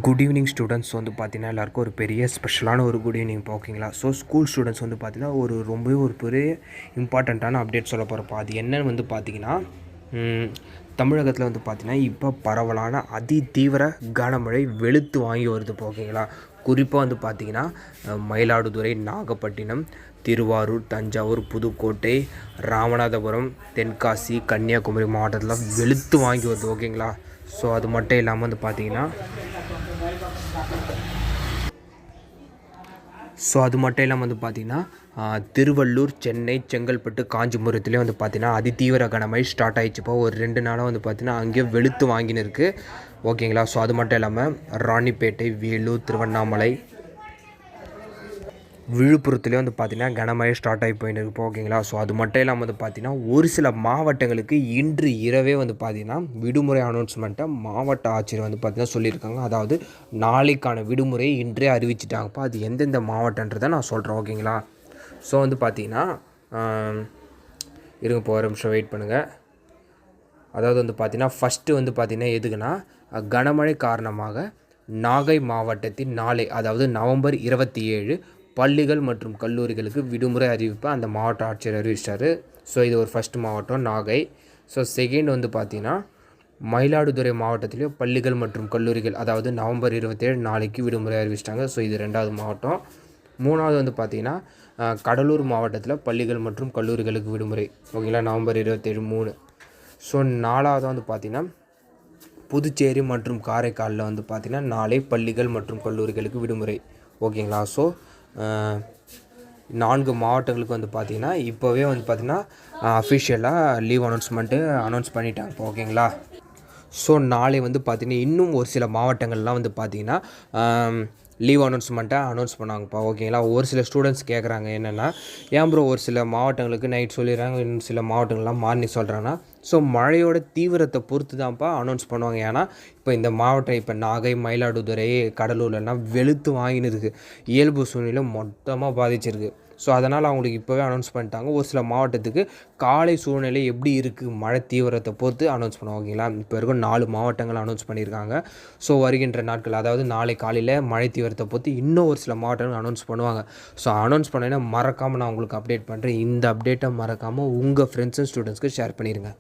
Good evening students வந்து பார்த்தீங்கன்னா எல்லாருக்கும் ஒரு பெரிய ஸ்பெஷலான ஒரு குட் ஈவினிங் ஓகேங்களா. ஸோ ஸ்கூல் ஸ்டூடெண்ட்ஸ் வந்து பார்த்தீங்கன்னா ரொம்பவே ஒரு பெரிய இம்பார்ட்டண்ட்டான அப்டேட் சொல்ல போகிறப்போ அது என்னன்னு வந்து பார்த்தீங்கன்னா தமிழகத்தில் வந்து பார்த்திங்கன்னா இப்போ பரவலான தீவிர கனமழை வெளுத்து வாங்கி வருது ஓகேங்களா. குறிப்பாக வந்து பார்த்திங்கன்னா மயிலாடுதுறை, நாகப்பட்டினம், திருவாரூர், தஞ்சாவூர், புதுக்கோட்டை, ராமநாதபுரம், தென்காசி, கன்னியாகுமரி மாவட்டத்தில் வெளுத்து வாங்கி வருது ஓகேங்களா. ஸோ அது மட்டும் இல்லாமல் வந்து பார்த்திங்கன்னா வந்து பார்த்திங்கன்னா திருவள்ளூர், சென்னை, செங்கல்பட்டு, காஞ்சிபுரத்துலேயே வந்து பார்த்திங்கன்னா அதிதீவிர கனமழை ஸ்டார்ட் ஆகிடுச்சு. இப்போ ஒரு 2 நாளாக வந்து பார்த்திங்கன்னா அங்கேயே வெளுத்து வாங்கின்னு இருக்குது ஓகேங்களா. ஸோ அது மட்டும் இல்லாமல் ராணிப்பேட்டை, வேலூர், திருவண்ணாமலை, விழுப்புரத்துலேயே வந்து பார்த்திங்கன்னா கனமழை ஸ்டார்ட் ஆகி போயின்னு இருக்குது ஓகேங்களா. ஸோ அது மட்டும் இல்லாமல் வந்து பார்த்திங்கன்னா ஒரு சில மாவட்டங்களுக்கு இன்று இரவே வந்து பார்த்திங்கன்னா விடுமுறை அனௌன்ஸ்மெண்ட்டை மாவட்ட ஆட்சியர் வந்து பார்த்திங்கன்னா சொல்லியிருக்காங்க. அதாவது நாளைக்கான விடுமுறையை இன்றே அறிவிச்சிட்டாங்கப்பா. அது எந்தெந்த மாவட்டன்றதை நான் சொல்கிறேன் ஓகேங்களா. ஸோ வந்து பார்த்திங்கன்னா இருங்க, இப்போ ஒரு நிமிஷம் வெயிட் பண்ணுங்கள். அதாவது வந்து பார்த்திங்கன்னா ஃபஸ்ட்டு வந்து பார்த்திங்கன்னா எதுக்குன்னா கனமழை காரணமாக நாகை மாவட்டத்தின் நாளை, அதாவது நவம்பர் 27 பள்ளிகள் மற்றும் கல்லூரிகளுக்கு விடுமுறை அறிவிப்பை அந்த மாவட்ட ஆட்சியர் அறிவிச்சிட்டாரு. ஸோ இது ஒரு ஃபஸ்ட் மாவட்டம் நாகை. ஸோ செகண்ட் வந்து பார்த்திங்கன்னா மயிலாடுதுறை மாவட்டத்திலேயும் பள்ளிகள் மற்றும் கல்லூரிகள், அதாவது நவம்பர் 27 நாளைக்கு விடுமுறை அறிவிச்சிட்டாங்க. ஸோ இது 2வது மாவட்டம். 3வது வந்து பார்த்திங்கன்னா கடலூர் மாவட்டத்தில் பள்ளிகள் மற்றும் கல்லூரிகளுக்கு விடுமுறை ஓகேங்களா, நவம்பர் 27 3. ஸோ 4வது வந்து பார்த்திங்கன்னா புதுச்சேரி மற்றும் காரைக்காலில் வந்து பார்த்திங்கன்னா நாளை பள்ளிகள் மற்றும் கல்லூரிகளுக்கு விடுமுறை ஓகேங்களா. ஸோ 4 மாவட்டங்களுக்கு வந்து பார்த்திங்கன்னா இப்போவே வந்து பார்த்திங்கன்னா அஃபிஷியலாக லீவ் அனௌன்ஸ் பண்ணிட்டாங்க ஓகேங்களா. ஸோ நாளை வந்து பார்த்திங்கன்னா இன்னும் ஒரு சில மாவட்டங்கள்லாம் வந்து பார்த்திங்கன்னா லீவ் அனௌன்ஸ் பண்ணாங்கப்பா ஓகேங்களா. ஒரு சில ஸ்டூடெண்ட்ஸ் கேட்குறாங்க என்னென்னா, ஏன் ப்ரோ ஒரு சில மாவட்டங்களுக்கு நைட் சொல்லிடுறாங்க, இன்னும் சில மாவட்டங்கள்லாம் மார்னிங் சொல்கிறாங்கன்னா, ஸோ மழையோட தீவிரத்தை பொறுத்து தான்ப்பா அனௌன்ஸ் பண்ணுவாங்க. ஏன்னா இப்போ இந்த மாவட்டம், இப்போ நாகை, மயிலாடுதுறை, கடலூர்லாம் வெளுத்து வாங்கின்னு இருக்குது, இயல்பு சூழ்நிலை மொத்தமாக பாதிச்சிருக்கு. ஸோ அதனால் அவங்களுக்கு இப்போவே அனௌன்ஸ் பண்ணிட்டாங்க. ஒரு சில மாவட்டத்துக்கு காலை சூழ்நிலை எப்படி இருக்குது, மழை தீவிரத்தை பொறுத்து அனௌன்ஸ் பண்ணுவாங்க ஓகேங்களா. இப்போ வரைக்கும் 4 மாவட்டங்கள் அனௌன்ஸ் பண்ணியிருக்காங்க. ஸோ வருகின்ற நாட்கள், அதாவது நாளை காலையில் மழை தீவிரத்தை பொறுத்து இன்னும் ஒரு சில மாவட்டங்கள் அனௌன்ஸ் பண்ணுவாங்க. ஸோ அனௌன்ஸ் பண்ணேன்னா மறக்காமல் நான் உங்களுக்கு அப்டேட் பண்ணுறேன். இந்த அப்டேட்டை மறக்காமல் உங்கள் ஃப்ரெண்ட்ஸ் அண்ட் ஸ்டூடெண்ட்ஸ்க்கு ஷேர் பண்ணிடுங்க.